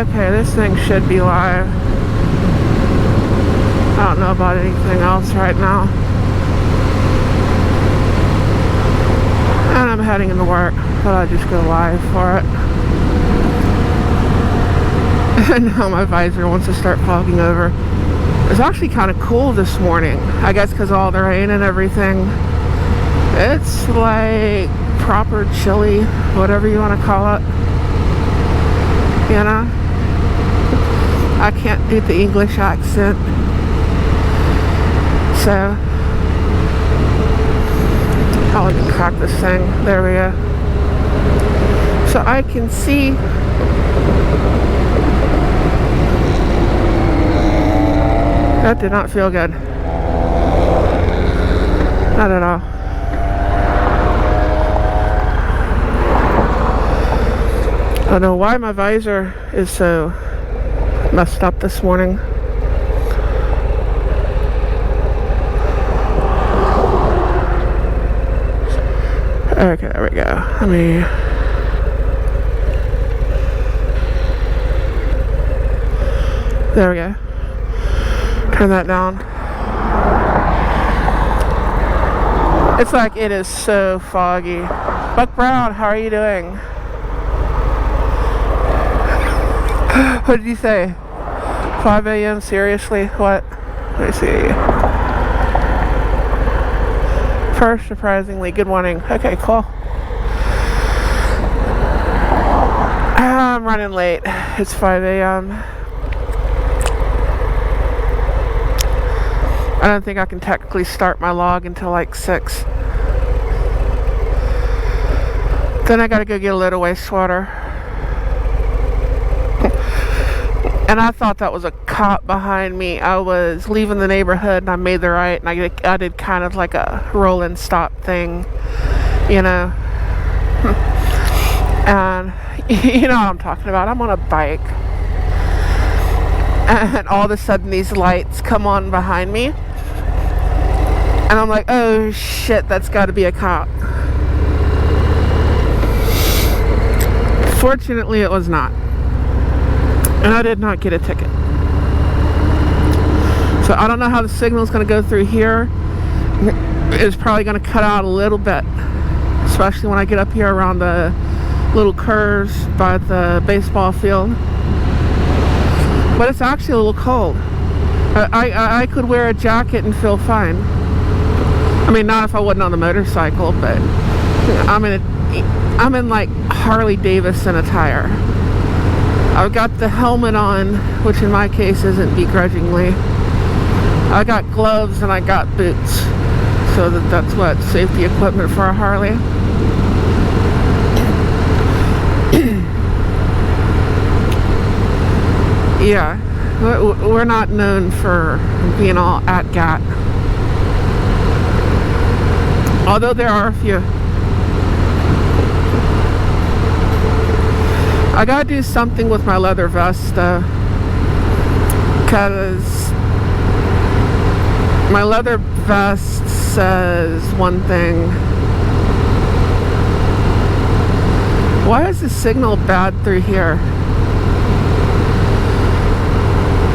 Okay, this thing should be live. I don't know about anything else right now. And I'm heading into work, but I'll just go live for it. And now my visor wants to start fogging over. It's actually kind of cool this morning. I guess because of all the rain and everything. It's like proper chilly, whatever you want to call it. You know? I can't do the English accent. So, I'll let me crack this thing. There we go. So I can see. That did not feel good. Not at all. I don't know why my visor is so messed up this morning. Okay, there we go. Let me... There we go. Turn that down. It's like it is so foggy. Buck Brown, how are you doing? What did you say? 5 a.m. Seriously? What? Let me see. First, surprisingly, good morning. Okay, cool. I'm running late. It's 5 a.m. I don't think I can technically start my log until like 6. Then I gotta go get a load of wastewater. And I thought that was a cop behind me. I was leaving the neighborhood and I made the right and I did kind of like a roll and stop thing, you know. And you know what I'm talking about. I'm on a bike. And all of a sudden these lights come on behind me. And I'm like, oh shit, that's gotta be a cop. Fortunately, it was not. And I did not get a ticket. So I don't know how the signal is going to go through here. It's probably going to cut out a little bit. Especially when I get up here around the little curves by the baseball field. But it's actually a little cold. I could wear a jacket and feel fine. I mean, not if I wasn't on a motorcycle, but I'm in like Harley Davidson attire. I've got the helmet on, which in my case isn't begrudgingly. I got gloves and I got boots. So that's what safety equipment for a Harley. Yeah, we're not known for being all at-gat. Although there are a few. I gotta do something with my leather vest though, because my leather vest says one thing. Why is the signal bad through here?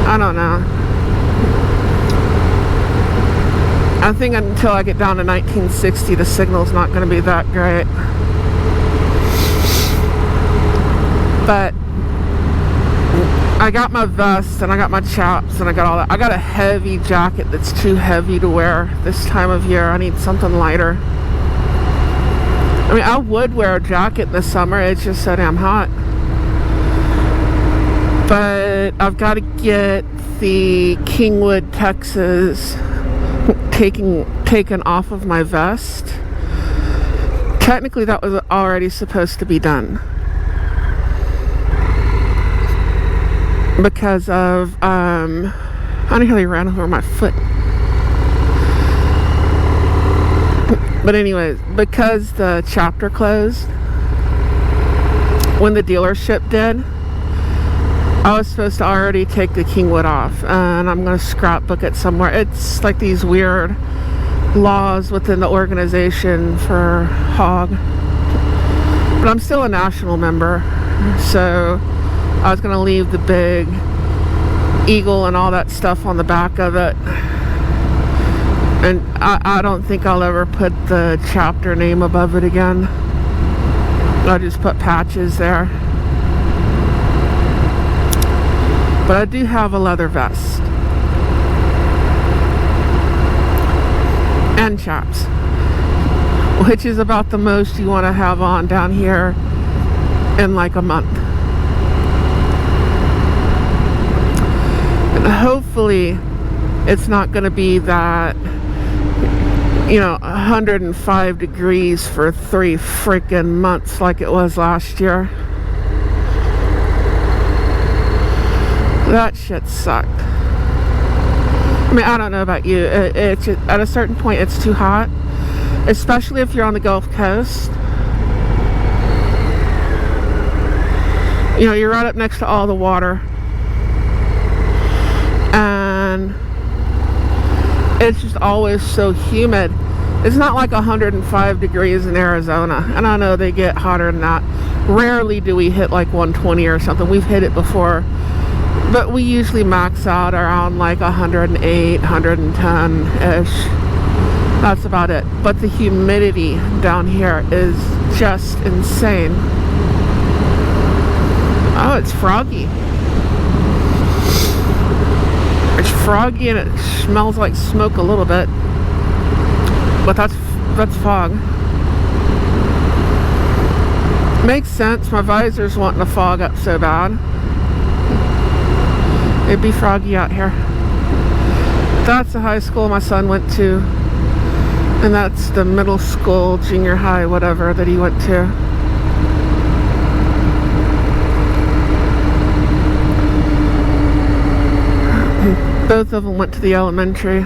I don't know. I think until I get down to 1960 the signal's not going to be that great. But I got my vest and I got my chaps and I got all that. I got a heavy jacket that's too heavy to wear this time of year. I need something lighter. I mean, I would wear a jacket in the summer. It's just so damn hot. But I've got to get the Kingwood, Texas taken off of my vest. Technically, that was already supposed to be done. Because of, I nearly ran over my foot. But anyways, because the chapter closed, when the dealership did, I was supposed to already take the Kingwood off. And I'm going to scrapbook it somewhere. It's like these weird laws within the organization for hog. But I'm still a national member. So I was gonna leave the big eagle and all that stuff on the back of it, and I don't think I'll ever put the chapter name above it again. I'll just put Patches there. But I do have a leather vest and chaps, which is about the most you want to have on down here in like a month. And hopefully it's not going to be that, 105 degrees for 3 freaking months like it was last year. That shit sucked. I mean, I don't know about you. It's just, at a certain point, it's too hot, especially if you're on the Gulf Coast. You're right up next to all the water, and it's just always so humid. It's not like 105 degrees in Arizona, and I know they get hotter than that. Rarely do we hit like 120 or something. We've hit it before, but we usually max out around like 108, 110-ish. That's about it. But the humidity down here is just insane. Oh, it's froggy. It's froggy and it smells like smoke a little bit. But that's fog. Makes sense. My visor's wanting to fog up so bad. It'd be froggy out here. That's the high school my son went to. And that's the middle school, junior high, whatever, that he went to. Both of them went to the elementary.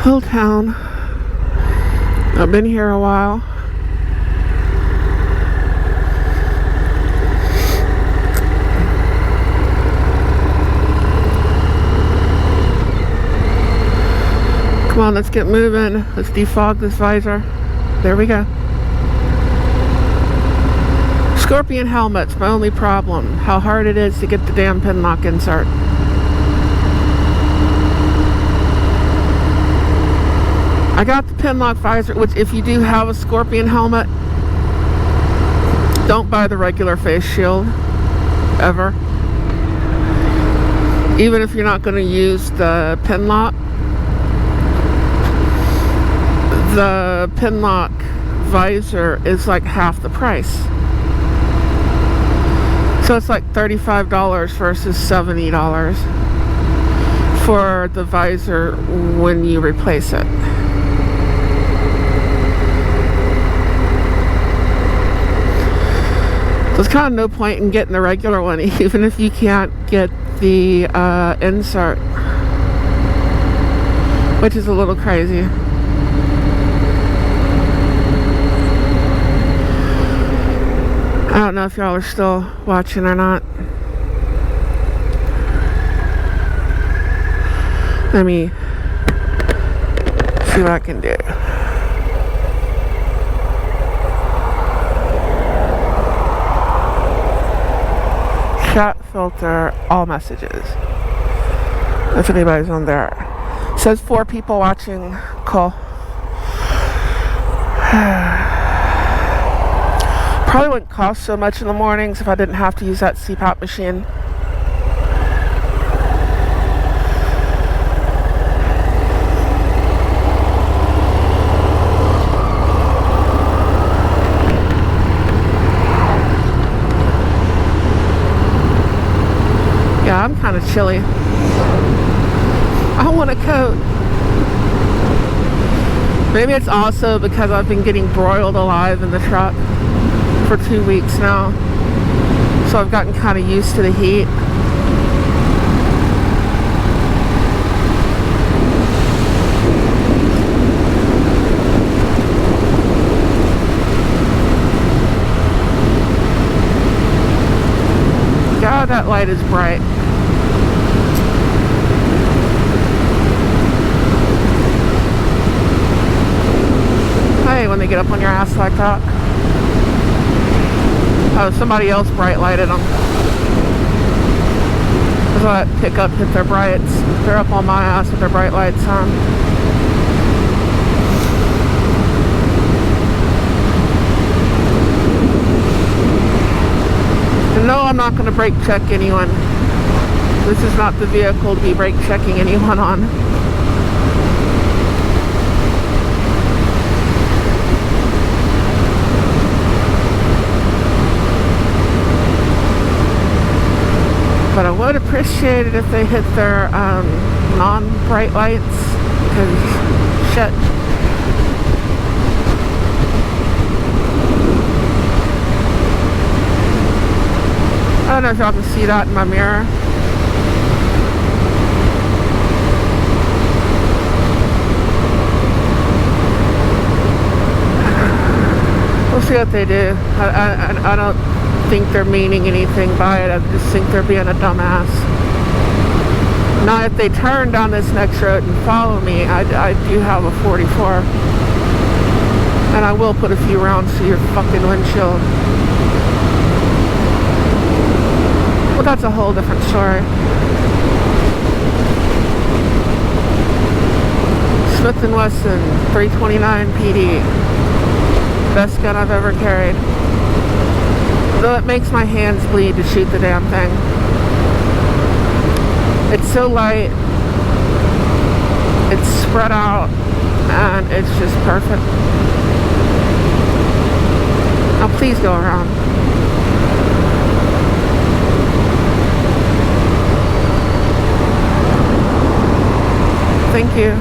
Little town. I've been here a while. Come on, let's get moving. Let's defog this visor. There we go. Scorpion helmet's my only problem. How hard it is to get the damn pin lock insert. I got the pin lock visor, which if you do have a Scorpion helmet, don't buy the regular face shield, ever. Even if you're not going to use the pin lock. The pin lock visor is like half the price. So it's like $35 versus $70 for the visor when you replace it. There's kind of no point in getting the regular one, even if you can't get the insert, which is a little crazy. I don't know if y'all are still watching or not. Let me see what I can do. Chat filter all messages. If anybody's on there. It says 4 people watching. Cool. Probably wouldn't cost so much in the mornings if I didn't have to use that CPAP machine. Yeah, I'm kind of chilly. I want a coat. Maybe it's also because I've been getting broiled alive in the truck for 2 weeks now, so I've gotten kind of used to the heat. God, that light is bright. to get up on your ass like that. Oh, somebody else bright lighted them. So that pickup hit their brights. They're up on my ass with their bright lights on. And no, I'm not going to brake check anyone. This is not the vehicle to be brake checking anyone on. But I would appreciate it if they hit their non-bright lights, because shit. I don't know if y'all can see that in my mirror. We'll see what they do. I don't think they're meaning anything by it. I just think they're being a dumbass. Now, if they turn down this next road and follow me, I do have a 44. And I will put a few rounds through your fucking windshield. Well, that's a whole different story. Smith & Wesson 329 PD. Best gun I've ever carried. Though it makes my hands bleed to shoot the damn thing. It's so light. It's spread out. And it's just perfect. Now please go around. Thank you.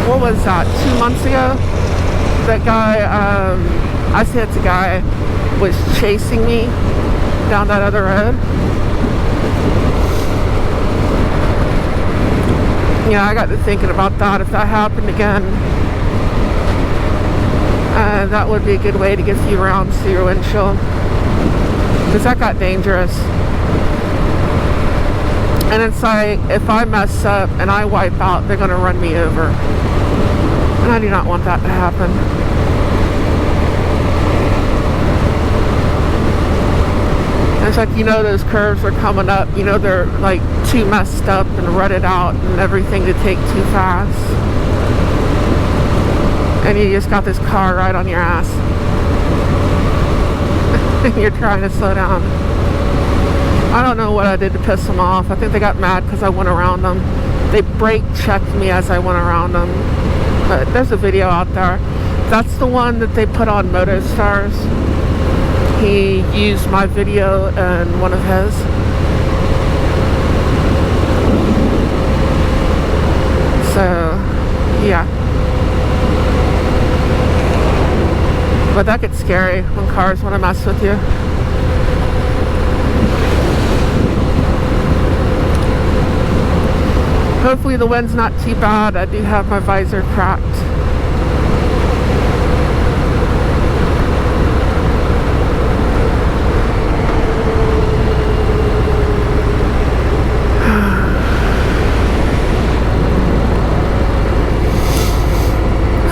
What was that? 2 months ago? That guy, I say it's a guy, was chasing me down that other road. Yeah, I got to thinking about that. If that happened again, that would be a good way to get a few rounds through your windshield. Because that got dangerous. And it's like, if I mess up and I wipe out, they're going to run me over. And I do not want that to happen. And it's like, you know, those curves are coming up. You know, they're like too messed up and rutted out and everything to take too fast. And you just got this car right on your ass. And you're trying to slow down. I don't know what I did to piss them off. I think they got mad because I went around them. They brake checked me as I went around them. But there's a video out there. That's the one that they put on MotoStars. He used my video in one of his. So, yeah. But that gets scary when cars want to mess with you. Hopefully the wind's not too bad. I do have my visor cracked.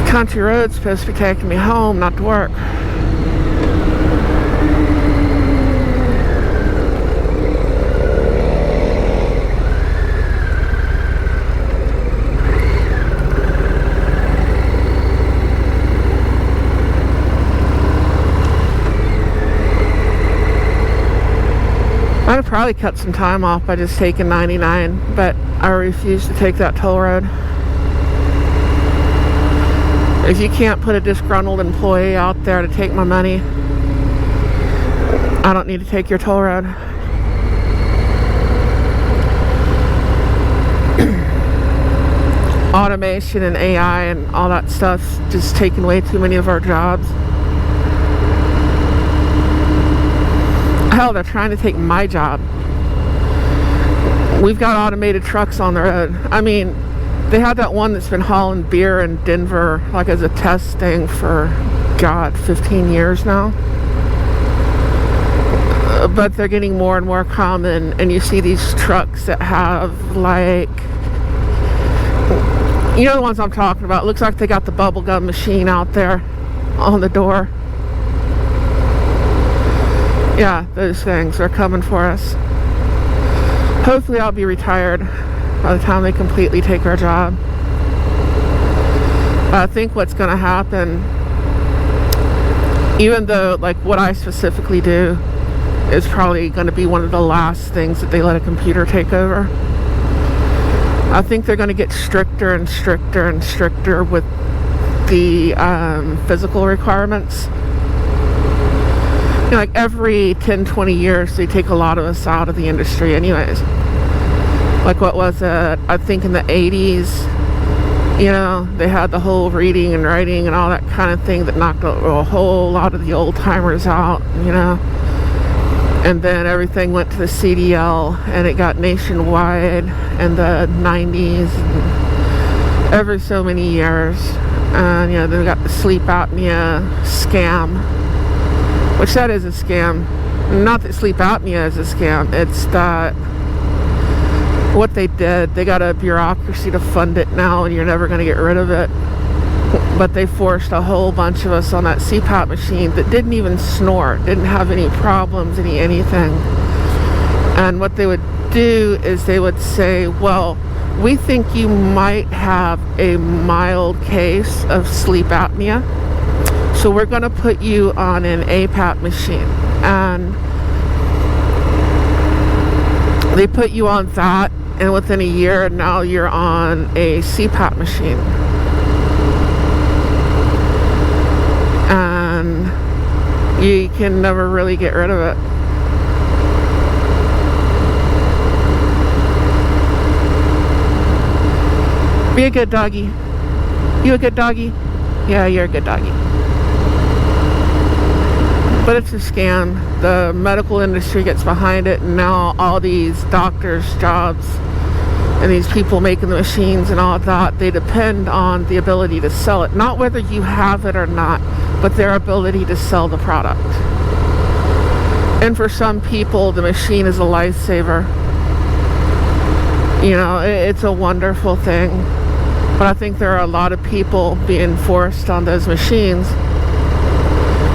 Country road's supposed to be taking me home, not to work. I'd probably cut some time off by just taking 99, but I refuse to take that toll road. If you can't put a disgruntled employee out there to take my money, I don't need to take your toll road. Automation and AI and all that stuff's just taking away too many of our jobs. Hell, they're trying to take my job. We've got automated trucks on the road. I mean, they had that one that's been hauling beer in Denver, like as a test thing for, God, 15 years now. But they're getting more and more common, and you see these trucks that have like You know the ones I'm talking about. Looks like they got the bubble gum machine out there on the door. Yeah, those things are coming for us. Hopefully I'll be retired by the time they completely take our job. I think what's going to happen, even though like what I specifically do is probably going to be one of the last things that they let a computer take over, I think they're going to get stricter and stricter and stricter with the physical requirements. You know, like every 10-20 years they take a lot of us out of the industry anyways. Like what was it, I think in the 80s, you know, they had the whole reading and writing and all that kind of thing that knocked a whole lot of the old timers out, you know. And then everything went to the CDL and it got nationwide in the 90s and every so many years. And, you know, then we got the sleep apnea scam, which that is a scam. Not that sleep apnea is a scam, it's that what they did, they got a bureaucracy to fund it now and you're never going to get rid of it. But they forced a whole bunch of us on that CPAP machine that didn't even snore, didn't have any problems, anything. And what they would do is they would say, well, we think you might have a mild case of sleep apnea, so we're going to put you on an APAP machine. And they put you on that, and within a year now you're on a CPAP machine. And you can never really get rid of it. Be a good doggy. You a good doggy? Yeah, you're a good doggy. But it's a scam. The medical industry gets behind it, and now all these doctors' jobs and these people making the machines and all that, they depend on the ability to sell it. Not whether you have it or not, but their ability to sell the product. And for some people, the machine is a lifesaver. You know, it's a wonderful thing. But I think there are a lot of people being forced on those machines.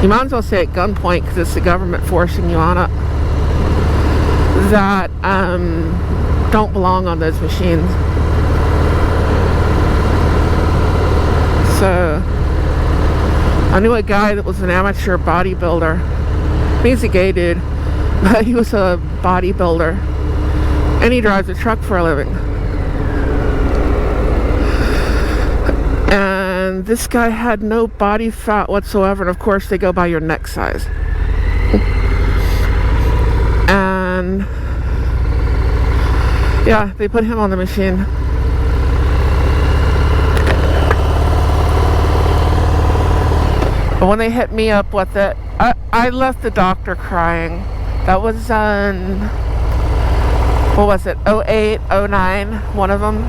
You might as well say at gunpoint, because it's the government forcing you on it, that don't belong on those machines. So I knew a guy that was an amateur bodybuilder. He's a gay dude, but he was a bodybuilder, and he drives a truck for a living. And this guy had no body fat whatsoever, and of course they go by your neck size. And yeah, they put him on the machine. But when they hit me up with it, I left the doctor crying. That was on, what was it, 08, 09, one of them.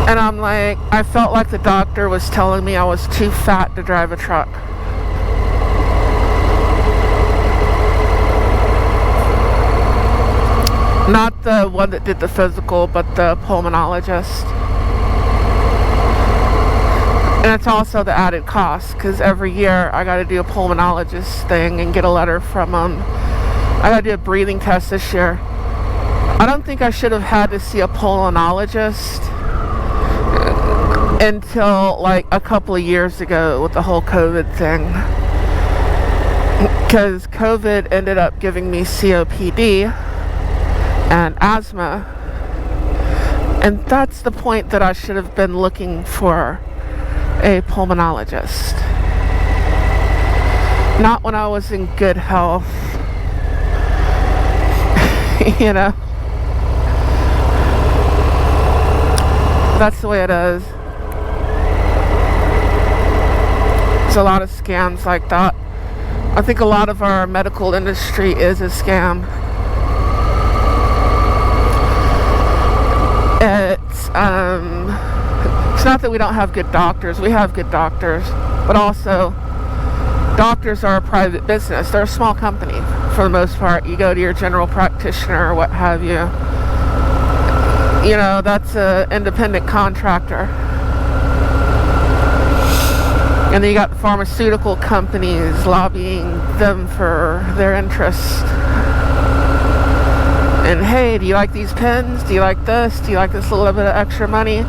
And I'm like, I felt like the doctor was telling me I was too fat to drive a truck. Not the one that did the physical, but the pulmonologist. And it's also the added cost, because every year I got to do a pulmonologist thing and get a letter from them. I got to do a breathing test this year. I don't think I should have had to see a pulmonologist until like a couple of years ago with the whole COVID thing. Because COVID ended up giving me COPD and asthma. And that's the point that I should have been looking for a pulmonologist. Not when I was in good health. You know? That's the way it is. There's a lot of scams like that. I think a lot of our medical industry is a scam. It's not that we don't have good doctors. We have good doctors, but also doctors are a private business. They're a small company for the most part. You go to your general practitioner or what have you, You know, that's an independent contractor. And then you got the pharmaceutical companies lobbying them for their interests. And hey, do you like these pens? Do you like this? Do you like this little bit of extra money?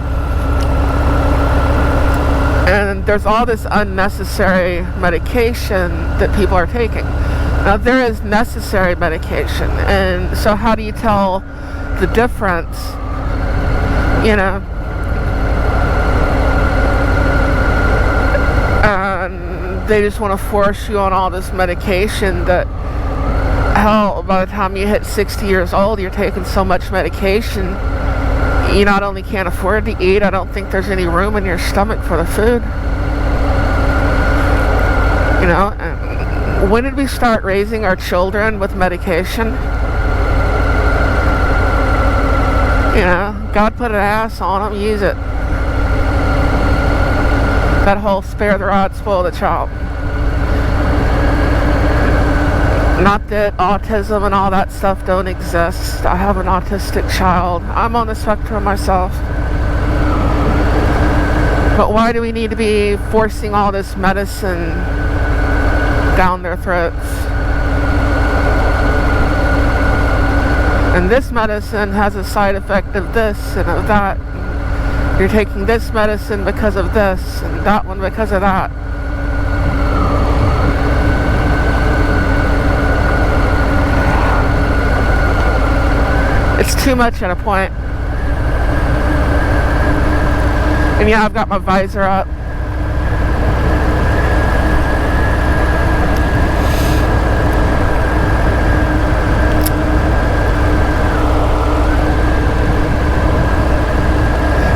And there's all this unnecessary medication that people are taking. Now, there is necessary medication. And so how do you tell the difference? You know? And they just want to force you on all this medication that, hell, by the time you hit 60 years old, you're taking so much medication, you not only can't afford to eat, I don't think there's any room in your stomach for the food. You know, and when did we start raising our children with medication? You know, God put an ass on them, use it. That whole spare the rod, spoil the child. Not that autism and all that stuff don't exist. I have an autistic child. I'm on the spectrum myself. But why do we need to be forcing all this medicine down their throats? And this medicine has a side effect of this and of that. You're taking this medicine because of this, and that one because of that. It's too much at a point. And yeah, I've got my visor up.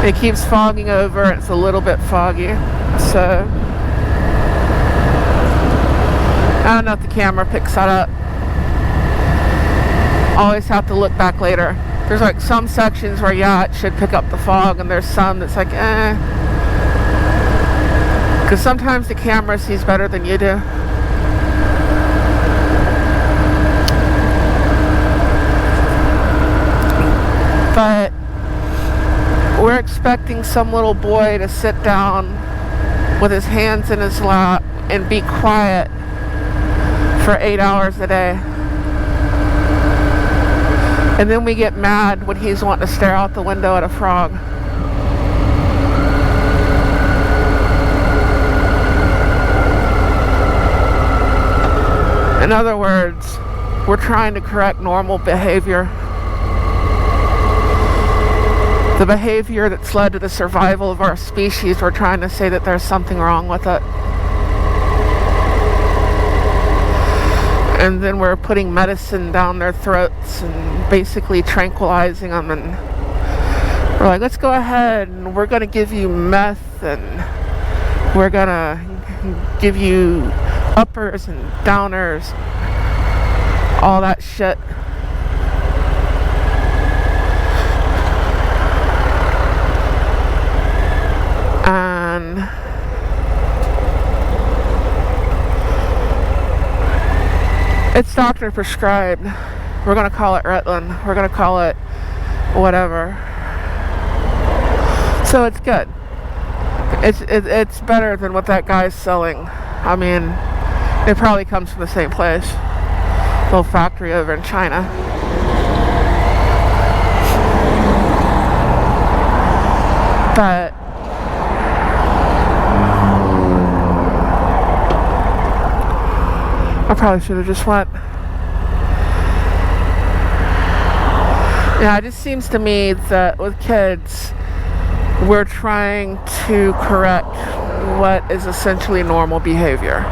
It keeps fogging over, and it's a little bit foggy, so I don't know if the camera picks that up. Always have to look back later. There's like some sections where, yeah, it should pick up the fog, and there's some that's like, because sometimes the camera sees better than you do. But we're expecting some little boy to sit down with his hands in his lap and be quiet for 8 hours a day. And then we get mad when he's wanting to stare out the window at a frog. In other words, we're trying to correct normal behavior. The behavior that's led to the survival of our species, we're trying to say that there's something wrong with it. And then we're putting medicine down their throats and basically tranquilizing them. And we're like, let's go ahead and we're going to give you meth, and we're going to give you uppers and downers, all that shit. And it's doctor prescribed. We're going to call it Ritalin. We're going to call it whatever. So it's good. It's better than what that guy's selling. I mean, it probably comes from the same place. Little factory over in China. But I probably should have just went. Yeah, it just seems to me that with kids, we're trying to correct what is essentially normal behavior.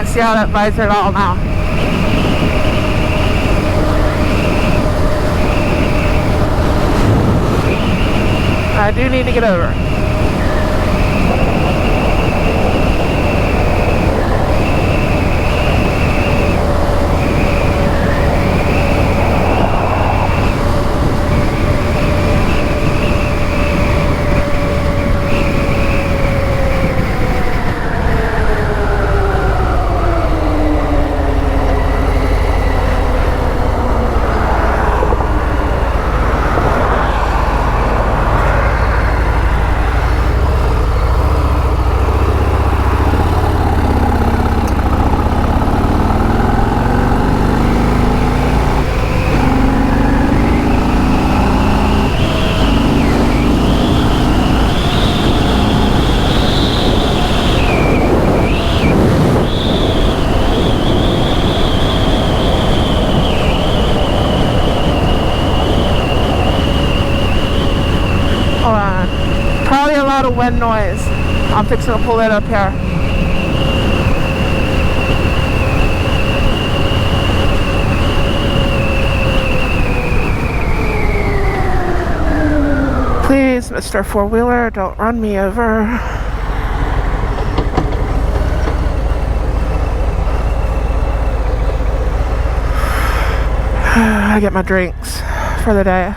can't see out that visor at all now. I do need to get over. Wind noise. I'm fixing to pull it up here. Please, Mr. Four-Wheeler, don't run me over. I get my drinks for the day.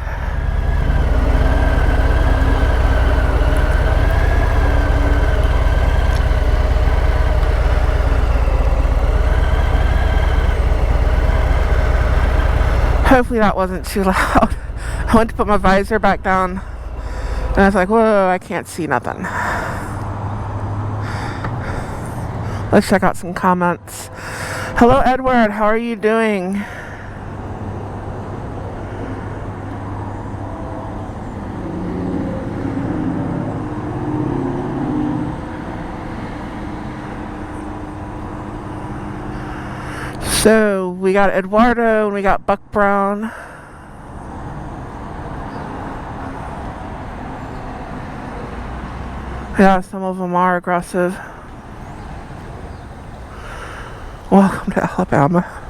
Hopefully that wasn't too loud. I went to put my visor back down and I was like, whoa, I can't see nothing. Let's check out some comments. Hello, Edward. How are you doing? So we got Eduardo and we got Buck Brown. Yeah, some of them are aggressive. Welcome to Alabama.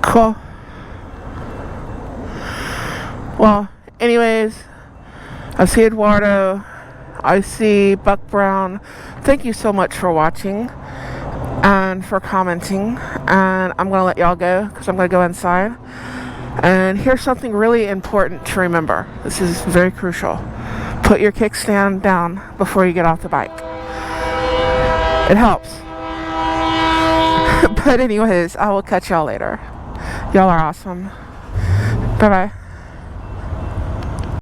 Cool. Well, anyways, I see Eduardo, I see Buck Brown. Thank you so much for watching and for commenting, and I'm gonna let y'all go because I'm gonna go inside. And here's something really important to remember. This is very crucial. Put your kickstand down before you get off the bike. It helps. But anyways, I will catch y'all later. Y'all are awesome. Bye-bye.